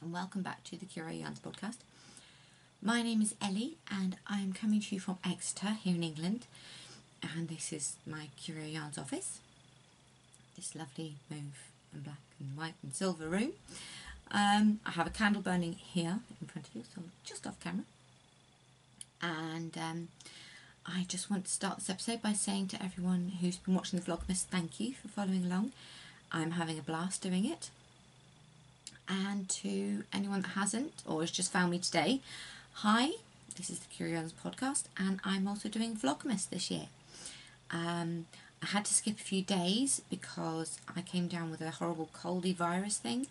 and welcome back to the Curio Yarns podcast. My name is Elly and I'm coming to you from Hexed here in England, and this is my Curio Yarns office. This lovely mauve and black and white and silver room. I have a candle burning here in front of you, so just off camera. And I just want to start this episode by saying to everyone who's been watching the Vlogmas, thank you for following along. I'm having a blast doing it. And to anyone that hasn't or has just found me today, hi, this is the Curio Yarns podcast, and I'm also doing Vlogmas this year. I had to skip a few days because I came down with a horrible coldy virus thing.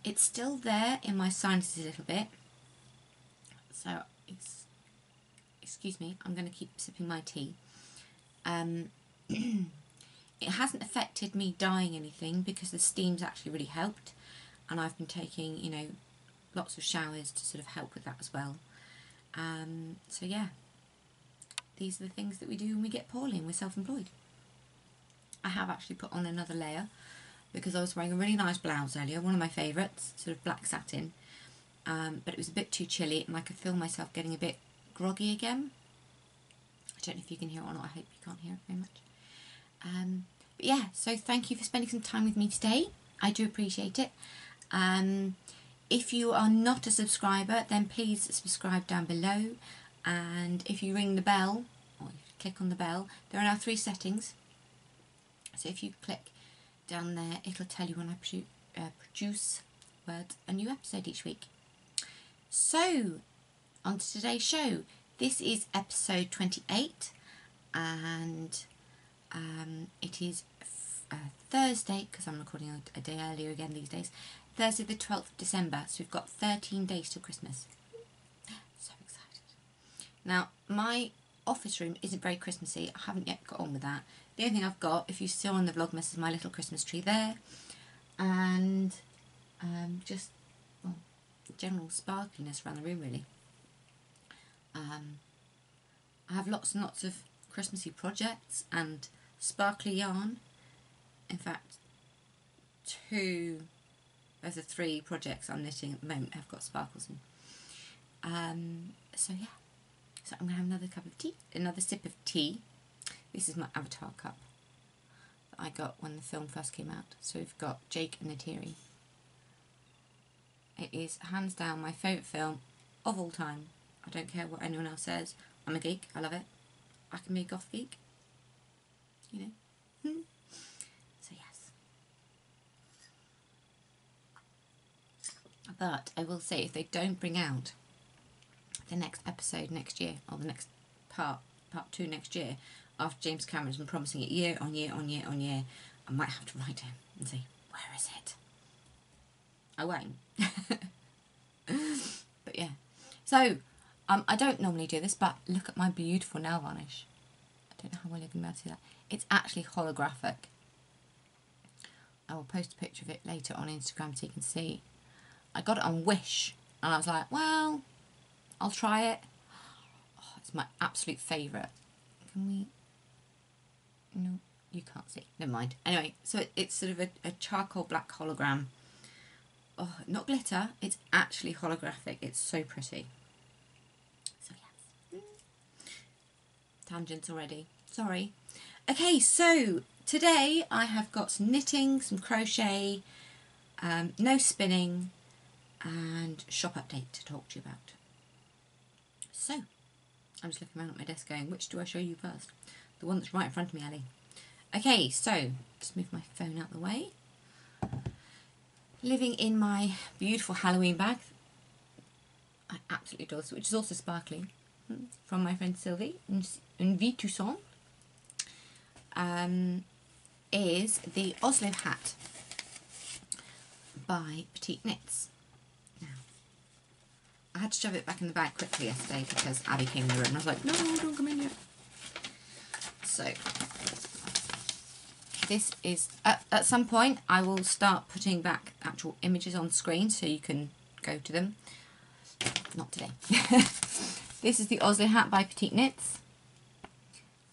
It's still there in my sinuses a little bit, so excuse me, I'm going to keep sipping my tea. It hasn't affected me dying anything because the steam's actually really helped. And I've been taking, lots of showers to sort of help with that as well. So yeah, these are the things that we do when we get poorly and we're self-employed. I have actually put on another layer because I was wearing a really nice blouse earlier, one of my favourites, sort of black satin. But it was a bit too chilly and I could feel myself getting a bit groggy again. I don't know if you can hear it or not. I hope you can't hear it very much. But yeah, so thank you for spending some time with me today. I do appreciate it. If you are not a subscriber, then please subscribe down below, and if you ring the bell or if you click on the bell, there are now 3 settings, so if you click down there it'll tell you when I produce a new episode each week. So on to today's show. This is episode 28 and it is Thursday, because I'm recording a day earlier again these days, Thursday the 12th of December, so we've got 13 days till Christmas. So excited. Now, my office room isn't very Christmassy. I haven't yet got on with that. The only thing I've got, if you saw on the Vlogmas, is my little Christmas tree there, and just, well, general sparkliness around the room, really. I have lots and lots of Christmassy projects and sparkly yarn. In fact, 2 of the 3 projects I'm knitting at the moment have got sparkles in. So yeah, so I'm going to have another cup of tea, another sip of tea. This is my Avatar cup that I got when the film first came out. So we've got Jake and Neytiri. It is hands down my favourite film of all time. I don't care what anyone else says. I'm a geek, I love it. I can be a goth geek, So yes. But I will say, if they don't bring out the next episode next year, or the next part 2 next year, after James Cameron's been promising it year on year on year on year, I might have to write him and say, where is it? I won't. But yeah. So, I don't normally do this, but look at my beautiful nail varnish. I don't know how well you can be able to see that. It's actually holographic. I will post a picture of it later on Instagram so you can see. I got it on Wish and I was like, well, I'll try it. Oh, it's my absolute favourite. Can we? No, you can't see. Never mind. Anyway, so it's sort of a charcoal black hologram. Oh, not glitter. It's actually holographic. It's so pretty. So yes. Tangents already. Sorry. Okay, so today I have got some knitting, some crochet, no spinning, and shop update to talk to you about. So, I'm just looking around at my desk going, which do I show you first? The one that's right in front of me, Elly. Okay, so, just move my phone out the way. Living in my beautiful Halloween bag. I absolutely adore this, which is also sparkly, from my friend Sylvie, Une Vie Toussaint. Is the Oslo hat by Petite Knits. Now, I had to shove it back in the bag quickly yesterday because Abby came in the room and I was like, no, don't come in yet. So, this is, at some point I will start putting back actual images on screen so you can go to them. Not today. This is the Oslo hat by Petite Knits,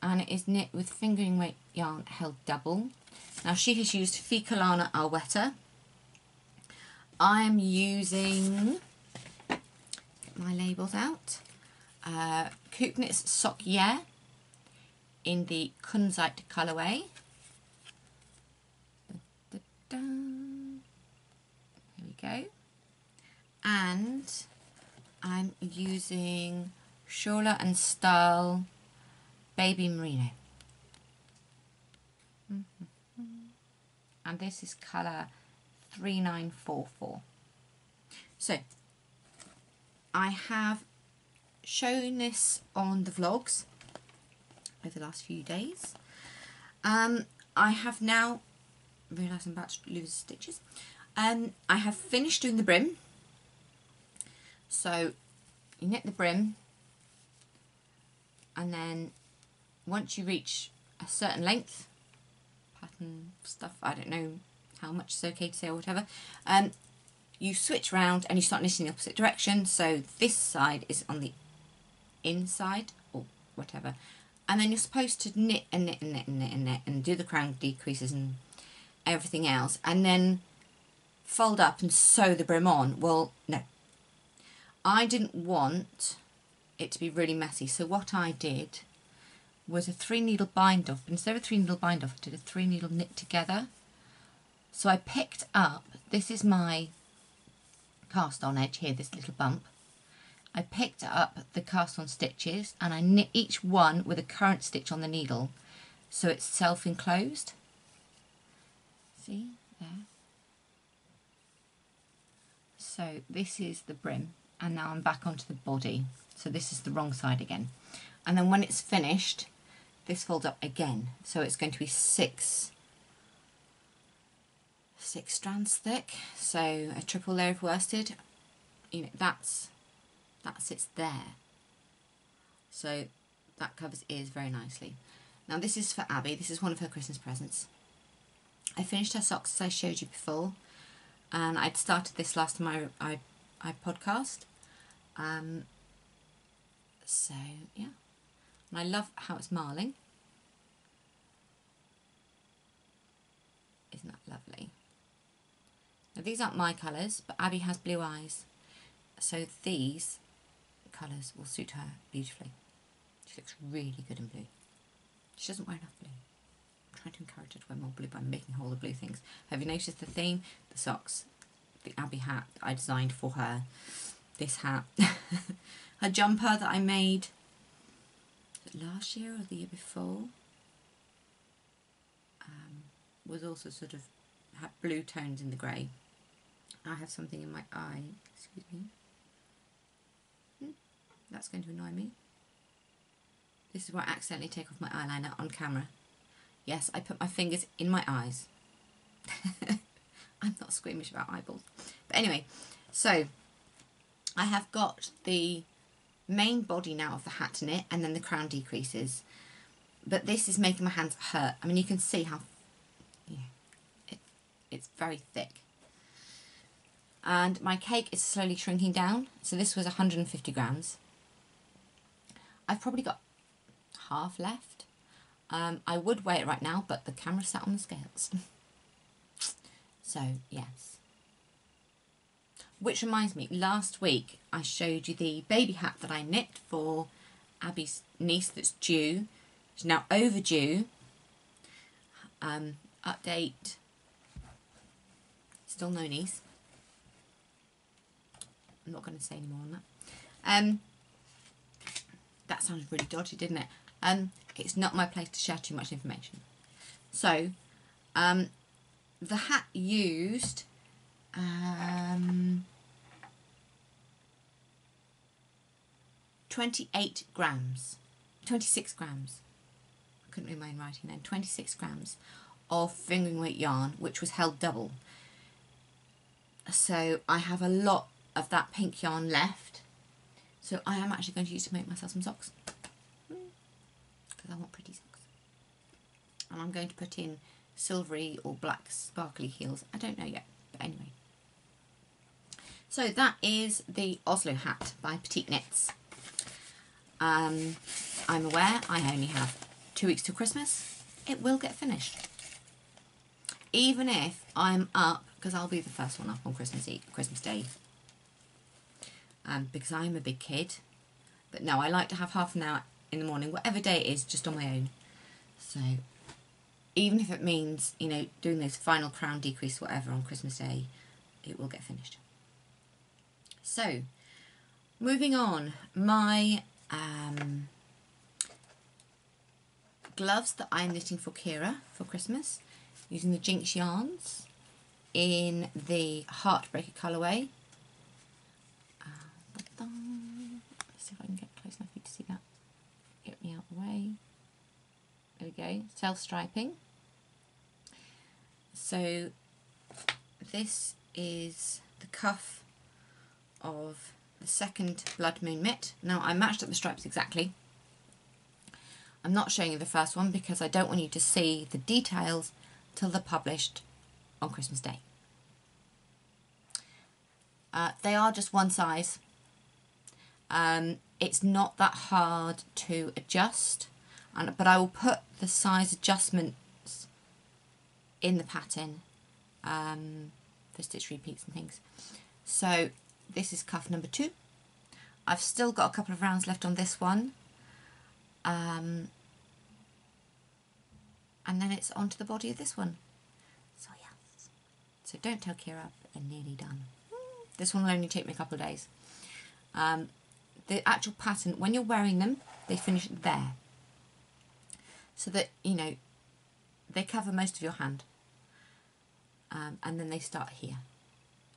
and it is knit with fingering weight yarn held double. Now she has used Ficolana Alweta. I am using, get my labels out, Coupnit's Sock Yeah in the Kunzite colourway. Da, da, da. Here we go. And I'm using Charollais and Style Baby Merino. And this is colour 3944. So I have shown this on the vlogs over the last few days. I have now realised I'm about to lose stitches. I have finished doing the brim. So you knit the brim, and then once you reach a certain length, pattern stuff, I don't know how much is okay to say or whatever, you switch round and you start knitting the opposite direction. So this side is on the inside or whatever, and then you're supposed to knit and knit and knit and knit and knit and do the crown decreases and everything else, and then fold up and sew the brim on. Well, no, I didn't want it to be really messy, so what I did was a 3-needle bind off, but instead of a 3-needle bind off, I did a 3-needle knit together. So I picked up, this is my cast on edge here, this little bump. I picked up the cast on stitches and I knit each one with a current stitch on the needle, so it's self-enclosed. See there? So this is the brim, and now I'm back onto the body. So this is the wrong side again. And then when it's finished, this folds up again. So it's going to be six strands thick. So a triple layer of worsted, you know, that sits there. So that covers ears very nicely. Now this is for Abby. This is one of her Christmas presents. I finished her socks as I showed you before, and I'd started this last time I podcast. So yeah, and I love how it's marling. Isn't that lovely? Now these aren't my colours, but Abby has blue eyes, so these colours will suit her beautifully. She looks really good in blue. She doesn't wear enough blue. I'm trying to encourage her to wear more blue by making her all the blue things. Have you noticed the theme? The socks, the Abby hat that I designed for her, this hat, her jumper that I made last year or the year before, was also sort of had blue tones in the grey. I have something in my eye, excuse me. That's going to annoy me. This is where I accidentally take off my eyeliner on camera. Yes, I put my fingers in my eyes. I'm not squeamish about eyeballs. But anyway, so I have got the main body now of the hat to knit, and then the crown decreases. But this is making my hands hurt. I mean, you can see how, yeah, it's very thick. And my cake is slowly shrinking down. So this was 150 grams. I've probably got half left. I would weigh it right now, but the camera sat on the scales. So, yes. Which reminds me, last week I showed you the baby hat that I knit for Abby's niece that's due. She's now overdue. Update. Still no niece. I'm not going to say any more on that. That sounded really dodgy, didn't it? It's not my place to share too much information. So, the hat used 28 grams, 26 grams. I couldn't read my own writing then. 26 grams of fingering weight yarn, which was held double. So I have a lot of that pink yarn left. So I am actually going to use to make myself some socks, because I want pretty socks. And I'm going to put in silvery or black sparkly heels. I don't know yet, but anyway. So that is the Oslo hat by Petite Knits. I'm aware I only have 2 weeks till Christmas. It will get finished. Even if I'm up because I'll be the first one up on Christmas Day. Because I'm a big kid. But no, I like to have half an hour in the morning, whatever day it is, just on my own. So even if it means, you know, doing those final crown decrease, whatever, on Christmas Day, it will get finished. So, moving on, my gloves that I'm knitting for Kira for Christmas, using the Jinx yarns in the Heartbreaker colourway. Let's see if I can get close enough for you to see that. Get me out of the way. There we go, self-striping. So this is the cuff of the second Blood Moon mitt. Now I matched up the stripes exactly. I'm not showing you the first one because I don't want you to see the details till they're published on Christmas Day. They are just one size. It's not that hard to adjust, but I will put the size adjustments in the pattern for stitch repeats and things. So this is cuff number 2. I've still got a couple of rounds left on this one, and then it's onto the body of this one. So yes, so don't tell Kira, I'm nearly done. This one will only take me a couple of days. The actual pattern, when you're wearing them, they finish there, so that, you know, they cover most of your hand, and then they start here.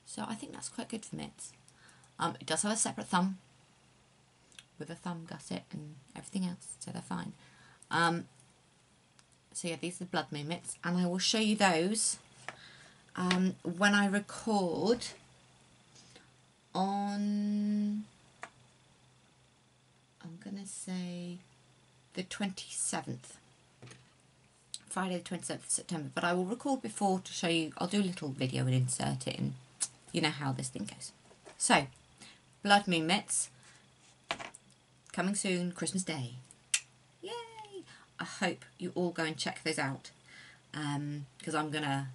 So I think that's quite good for mitts. It does have a separate thumb with a thumb gusset and everything else, so they're fine. So yeah, these are the Blood Moon mitts, and I will show you those when I record on, I'm going to say the 27th, Friday the 27th of September, but I will record before to show you. I'll do a little video and insert it, and you know how this thing goes. So, Blood Moon mitts, coming soon, Christmas Day. Yay! I hope you all go and check those out, because I'm going to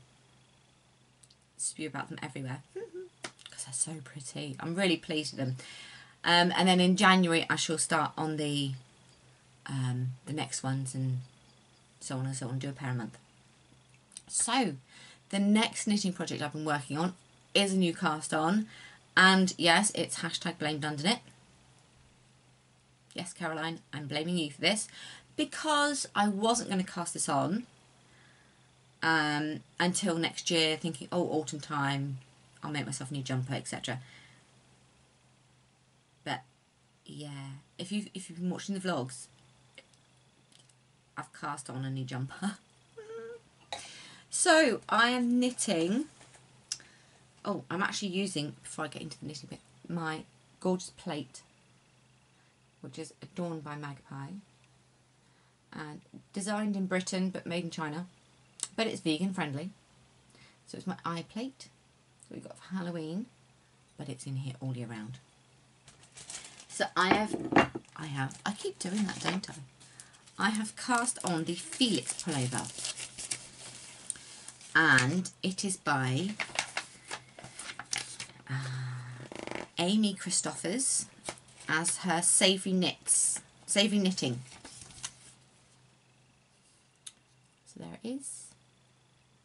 spew about them everywhere, because they're so pretty. I'm really pleased with them. And then in January I shall start on the next ones, and so on and so on, do a pair a month. So the next knitting project I've been working on is a new cast on, and yes, it's hashtag blamed underknit. Yes, Caroline, I'm blaming you for this, because I wasn't going to cast this on until next year, thinking, oh, autumn time, I'll make myself a new jumper, etc. But yeah, if you've been watching the vlogs, I've cast on a new jumper. So I am knitting. Oh, I'm actually using, before I get into the knitting bit, my gorgeous plate, which is adorned by Magpie and designed in Britain but made in China, but it's vegan friendly. So it's my eye plate. So we've got for Halloween, but it's in here all year round. So I keep doing that, don't I? I have cast on the Felix pullover, and it is by Amy Christoffers as her Savoury Knitting. So there it is,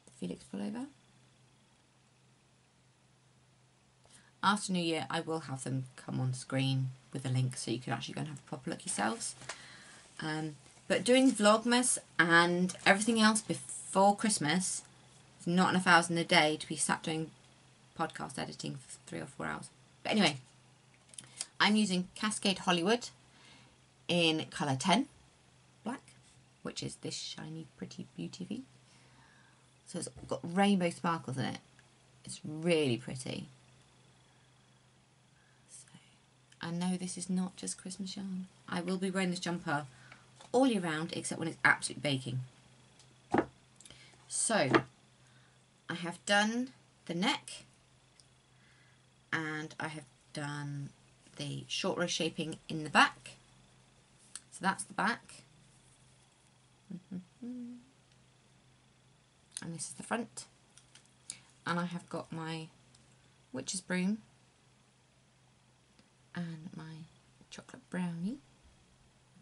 the Felix pullover. After New Year, I will have them come on screen with a link so you can actually go and have a proper look yourselves. But doing Vlogmas and everything else before Christmas, it's not enough hours in the day to be sat doing podcast editing for 3 or 4 hours. But anyway, I'm using Cascade Hollywood in colour 10, black, which is this shiny, pretty beauty. So it's got rainbow sparkles in it. It's really pretty. I know this is not just Christmas yarn. I will be wearing this jumper all year round, except when it's absolutely baking. So I have done the neck, and I have done the short row shaping in the back. So that's the back. And this is the front. and I have got my witch's broom and my chocolate brownie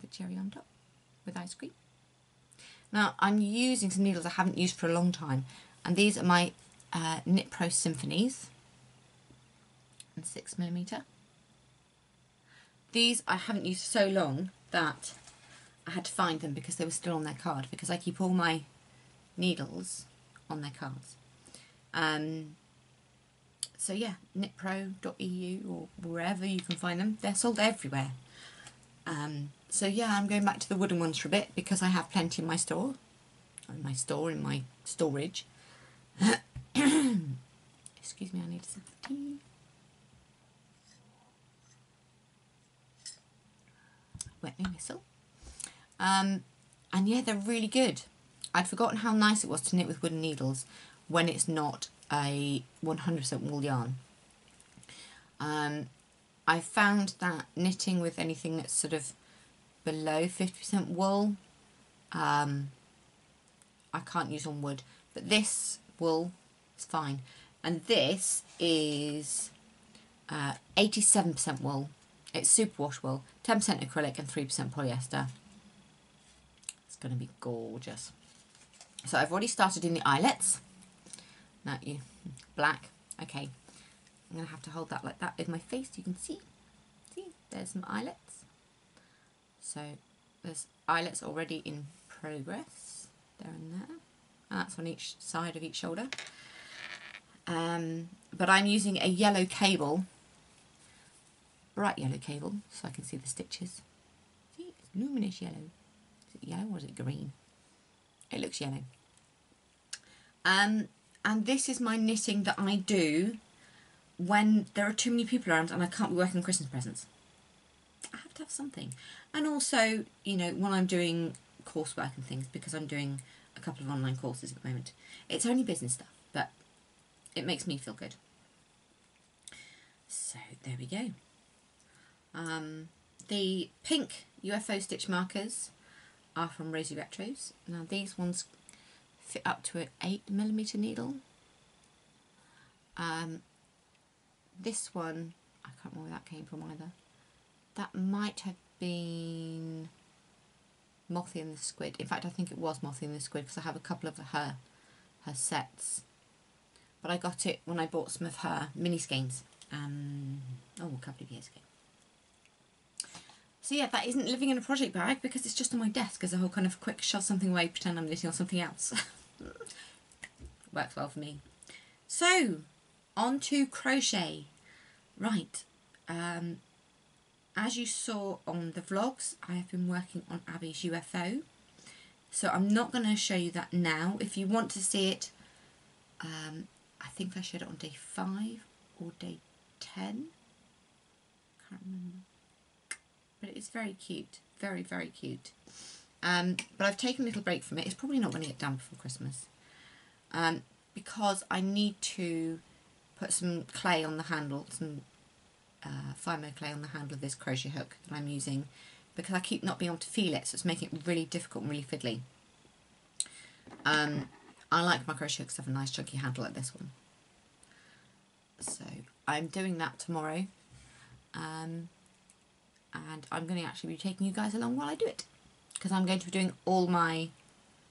with a cherry on top with ice cream. Now I'm using some needles I haven't used for a long time, and these are my Knit Pro Symphonies in 6mm. These I haven't used so long that I had to find them because they were still on their card, because I keep all my needles on their cards. So yeah, knitpro.eu or wherever you can find them. They're sold everywhere. So yeah, I'm going back to the wooden ones for a bit because I have plenty in my store. In my storage. Excuse me, I need some tea. Wet me whistle. And yeah, they're really good. I'd forgotten how nice it was to knit with wooden needles when it's not a 100% wool yarn. I found that knitting with anything that's sort of below 50% wool, I can't use on wood, but this wool is fine. And this is 87% wool. It's superwash wool, 10% acrylic and 3% polyester. It's going to be gorgeous. So I've already started doing the eyelets. Now you, black, okay. I'm going to have to hold that like that with my face, you can see. See, there's some eyelets. So there's eyelets already in progress, there and there. And that's on each side of each shoulder. But I'm using a yellow cable, bright yellow cable, so I can see the stitches. See, it's luminous yellow. Is it yellow or is it green? It looks yellow. And this is my knitting that I do when there are too many people around and I can't be working on Christmas presents. I have to have something. And also, you know, when I'm doing coursework and things, because I'm doing a couple of online courses at the moment. It's only business stuff, but it makes me feel good. So there we go. The pink UFO stitch markers are from Rosy Retros. Now these ones fit up to an 8mm needle. This one, I can't remember where that came from either. That might have been Mothy and the Squid. In fact, I think it was Mothy and the Squid because I have a couple of her sets. But I got it when I bought some of her mini skeins. A couple of years ago. So yeah, that isn't living in a project bag because it's just on my desk as a whole kind of quick shove something away, pretend I'm knitting on something else. Works well for me. So, on to crochet. Right, as you saw on the vlogs, I have been working on Abby's UFO. So I'm not going to show you that now. If you want to see it, I think I showed it on day 5 or day 10. Can't remember. But it's very cute. Very, very cute. But I've taken a little break from it. It's probably not going to get done before Christmas. Because I need to put some clay on the handle, some Fibre clay on the handle of this crochet hook that I'm using, because I keep not being able to feel it, so it's making it really difficult and really fiddly. I like my crochet hooks to have a nice chunky handle like this one. So I'm doing that tomorrow. And I'm going to actually be taking you guys along while I do it, because I'm going to be doing all my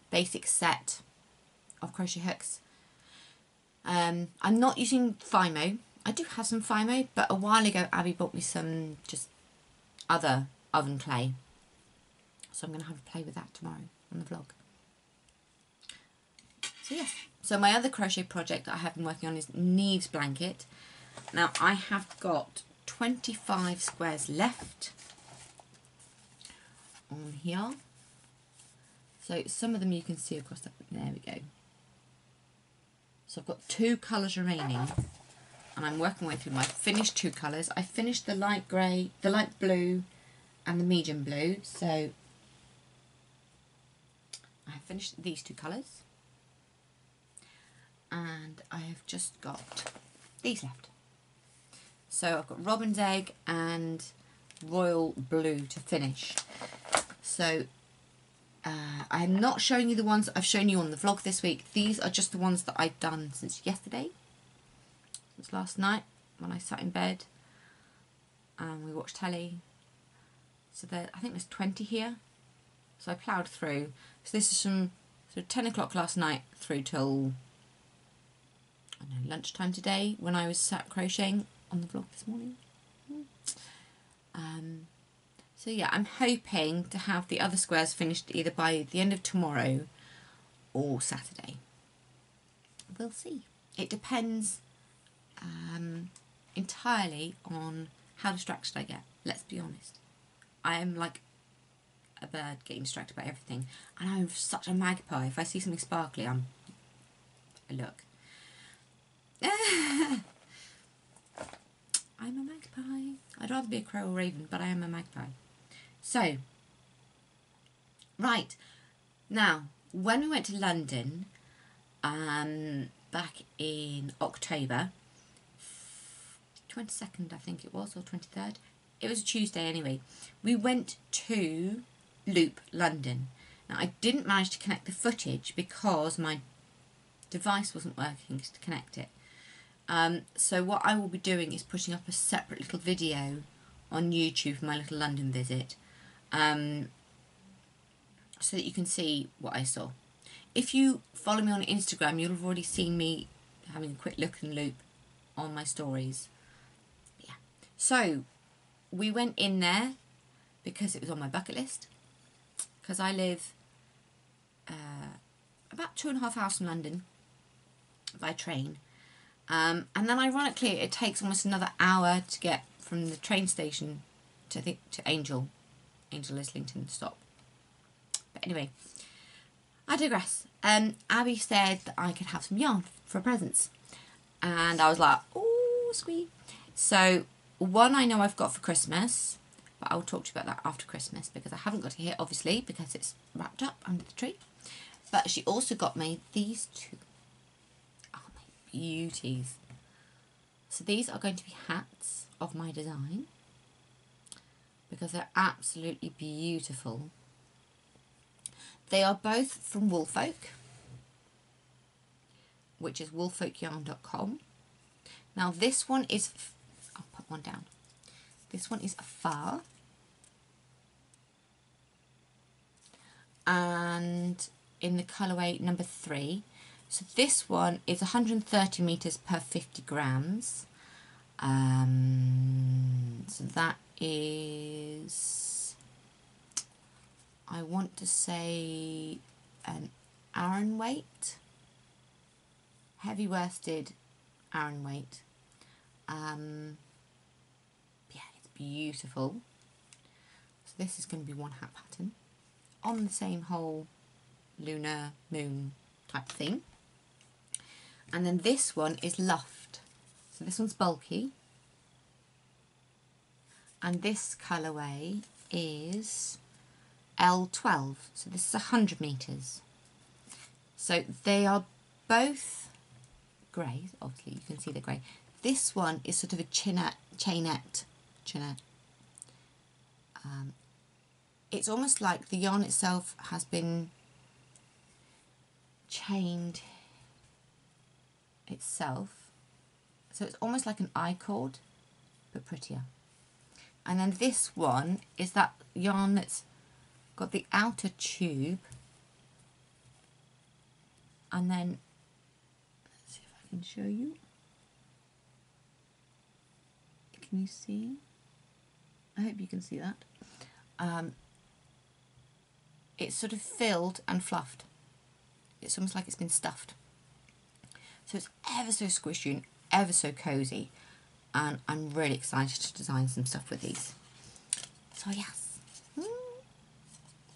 basic set of crochet hooks. I'm not using Fimo. I do have some Fimo, but a while ago Abby bought me some just other oven clay. So I'm going to have a play with that tomorrow on the vlog. So yes, so my other crochet project that I have been working on is Neve's blanket. Now I have got 25 squares left on here. So some of them you can see across that. There we go. So I've got 2 colours remaining, and I'm working my way through my finished 2 colours. I finished the light grey, the light blue and the medium blue, so I have finished these 2 colours, and I have just got these left. So I've got Robin's Egg and Royal Blue to finish. So I'm not showing you the ones that I've shown you on the vlog this week. These are just the ones that I've done since yesterday. It was last night when I sat in bed and we watched telly. So there, I think there's 20 here. So I ploughed through. So this is from sort of 10 o'clock last night through till, I don't know, lunchtime today when I was sat crocheting on the vlog this morning. So yeah, I'm hoping to have the other squares finished either by the end of tomorrow or Saturday. We'll see. It depends entirely on how distracted I get, let's be honest. I am like a bird getting distracted by everything, and I'm such a magpie. If I see something sparkly, I look. I'm a magpie. I'd rather be a crow or raven, but I am a magpie. So, right, now, when we went to London back in October, 22nd I think it was, or 23rd, it was a Tuesday anyway, we went to Loop London. Now, I didn't manage to connect the footage because my device wasn't working to connect it. So what I will be doing is putting up a separate little video on YouTube for my little London visit, so that you can see what I saw. If you follow me on Instagram, you'll have already seen me having a quick look and Loop on my stories. Yeah. So we went in there because it was on my bucket list, because I live about 2.5 hours from London by train. And then ironically it takes almost another hour to get from the train station to Angel Islington stop. But anyway, I digress. Abby said that I could have some yarn for presents, and I was like, oh sweet. So one I know I've got for Christmas, but I'll talk to you about that after Christmas because I haven't got it here obviously because it's wrapped up under the tree. But she also got me these two. Beauties. So these are going to be hats of my design because they're absolutely beautiful. They are both from Woolfolk, which is woolfolkyarn.com. Now this one is, I'll put one down. This one is a fur, and in the colourway number 3. So this one is 130 metres per 50 grams. So that is, I want to say, an Aran weight, heavy worsted Aran weight. Yeah, it's beautiful. So this is going to be one hat pattern on the same whole lunar moon type thing. And then this one is luffed. So this one's bulky. And this colourway is L12. So this is 100 metres. So they are both grey. Obviously you can see the grey. This one is sort of a chainette. It's almost like the yarn itself has been chained itself, so it's almost like an I-cord but prettier. And then this one is that yarn that's got the outer tube, and then let's see if I can show you. Can you see? I hope you can see that. It's sort of filled and fluffed. It's almost like it's been stuffed. So it's ever so squishy and ever so cosy, and I'm really excited to design some stuff with these. So yes,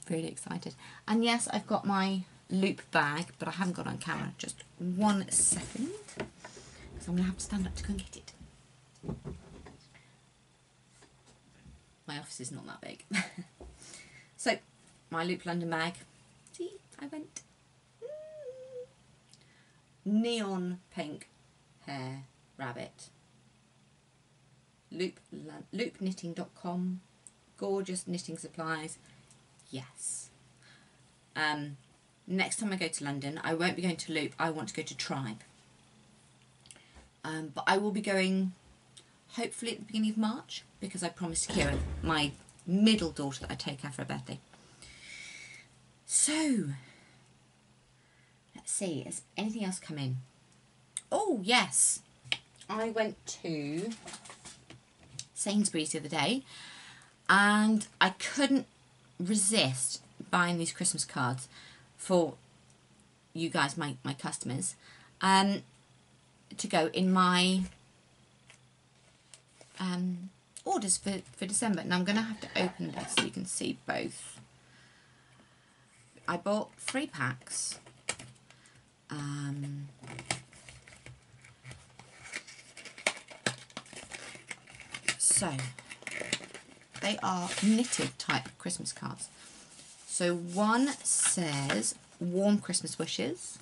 really excited. And yes, I've got my Loop bag, but I haven't got it on camera. Just 1 second, because I'm going to have to stand up to go and get it. My office is not that big. So, my Loop London bag. See, I went. Neon pink hair rabbit. Loopknitting.com. Gorgeous knitting supplies. Yes. Next time I go to London, I won't be going to Loop. I want to go to Tribe. But I will be going hopefully at the beginning of March, because I promised Kira, my middle daughter, that I'd take her for her birthday. So, let's see, has anything else come in? Oh, yes. I went to Sainsbury's the other day, and I couldn't resist buying these Christmas cards for you guys, my customers, to go in my orders for December. Now I'm going to have to open this so you can see both. I bought 3 packs. So they are knitted type Christmas cards. So one says warm Christmas wishes.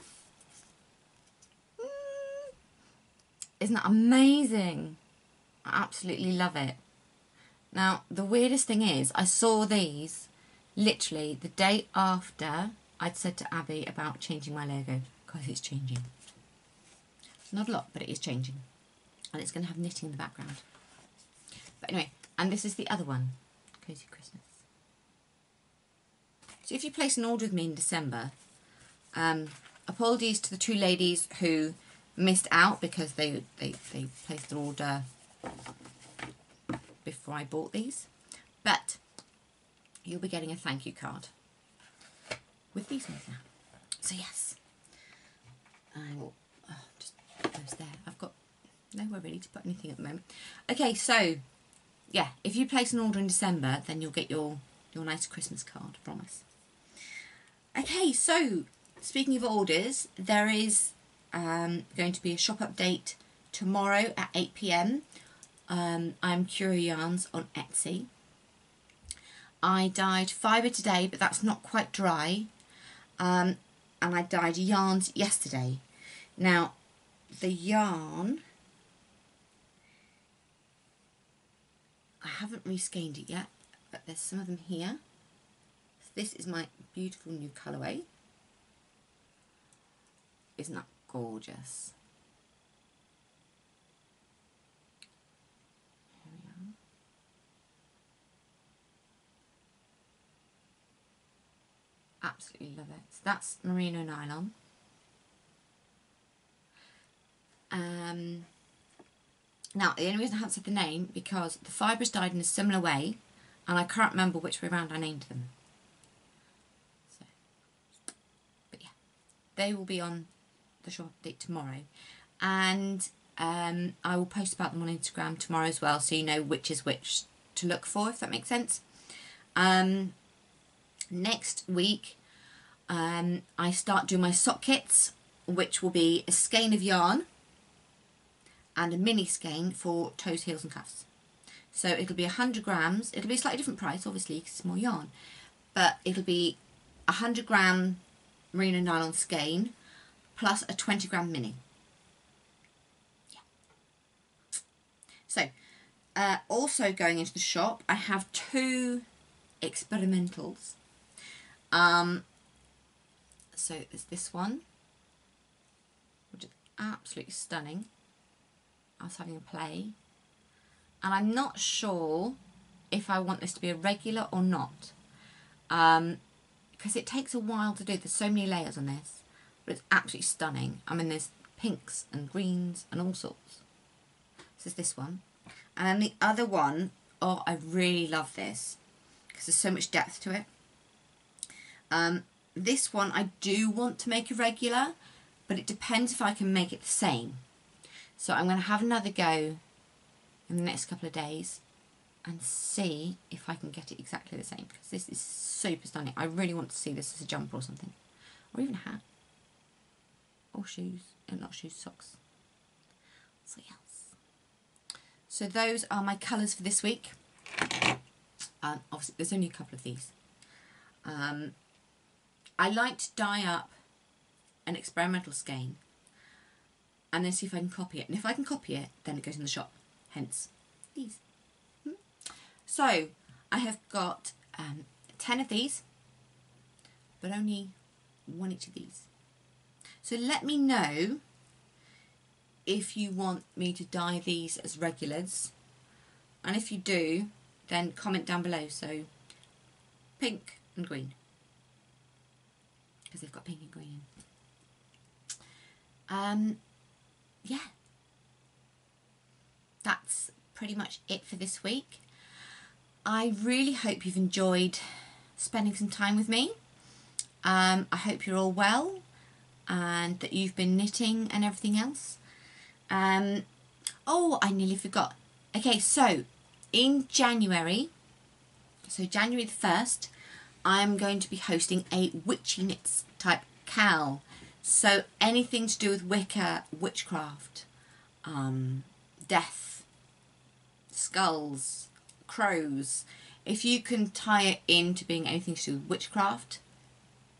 Isn't that amazing? I absolutely love it. Now, the weirdest thing is, I saw these literally the day after I'd said to Abby about changing my logo, because it's changing. Not a lot, but it is changing. And it's going to have knitting in the background. But anyway, and this is the other one, Cozy Christmas. So if you place an order with me in December, apologies to the 2 ladies who missed out because they placed their order before I bought these, but you'll be getting a thank you card with these ones now. So yes, I will just put those there. I've got nowhere really to put anything at the moment. Okay, so yeah, if you place an order in December, then you'll get your nice Christmas card from us. Okay, so speaking of orders, there is going to be a shop update tomorrow at 8 PM. I'm Curio Yarns on Etsy. I dyed Fibre today, but that's not quite dry. And I dyed yarns yesterday. Now, the yarn, I haven't reskeined it yet, but there's some of them here. This is my beautiful new colourway. Isn't that gorgeous? Here we are. Absolutely love it. So that's Merino Nylon. Now, the only reason I haven't said the name, because the fibres dyed in a similar way, and I can't remember which way around I named them. So, but yeah, they will be on the shop update tomorrow, and I will post about them on Instagram tomorrow as well, so you know which is which to look for, if that makes sense. Next week, I start doing my sock kits, which will be a skein of yarn and a mini skein for toes, heels and cuffs. So it'll be 100 grams. It'll be a slightly different price, obviously, because it's more yarn. But it'll be 100 gram merino nylon skein plus a 20 gram mini. Yeah. So, also going into the shop, I have 2 experimentals. So there's this one, which is absolutely stunning. I was having a play, and I'm not sure if I want this to be a regular or not, because it takes a while to do. There's so many layers on this, but it's absolutely stunning. I mean, there's pinks and greens and all sorts. This is this one, and then the other one, oh, I really love this because there's so much depth to it. This one I do want to make a regular, but it depends if I can make it the same. So I'm going to have another go in the next couple of days and see if I can get it exactly the same, because this is super stunning. I really want to see this as a jumper or something, or even a hat, or shoes, and not shoes, socks. So yes. So those are my colours for this week. Obviously there's only a couple of these. I like to dye up an experimental skein and then see if I can copy it. And if I can copy it, then it goes in the shop. Hence, these. So, I have got 10 of these, but only 1 each of these. So let me know if you want me to dye these as regulars, and if you do, then comment down below. So pink and green, because they've got pink and green. Yeah, that's pretty much it for this week. I really hope you've enjoyed spending some time with me. I hope you're all well and that you've been knitting and everything else. Oh, I nearly forgot. Okay, so in January, so January the 1st, I'm going to be hosting a Witchy Knits type cal. So anything to do with Wicca, witchcraft, death, skulls, crows. If you can tie it into being anything to do with witchcraft,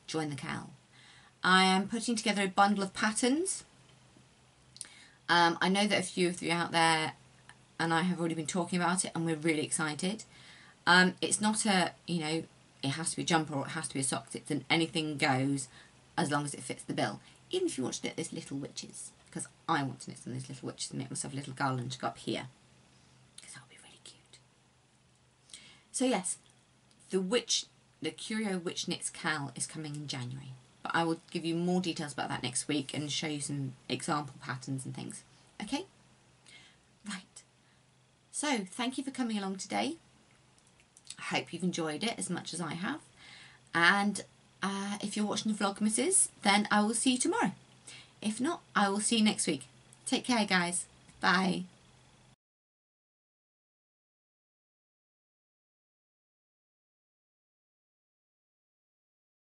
join the cal. I am putting together a bundle of patterns. I know that a few of you out there and I have already been talking about it, and we're really excited. It's not a, you know, it has to be a jumper or it has to be a sock. It's an anything goes as long as it fits the bill. Even if you want to knit this little witches, because I want to knit some of these little witches and make myself a little garland to go up here, because that'll be really cute. So yes, the Curio Witch Knits cal is coming in January, but I will give you more details about that next week and show you some example patterns and things. Okay? Right. So thank you for coming along today. I hope you've enjoyed it as much as I have. And if you're watching the Vlogmases, then I will see you tomorrow. If not, I will see you next week. Take care, guys. Bye.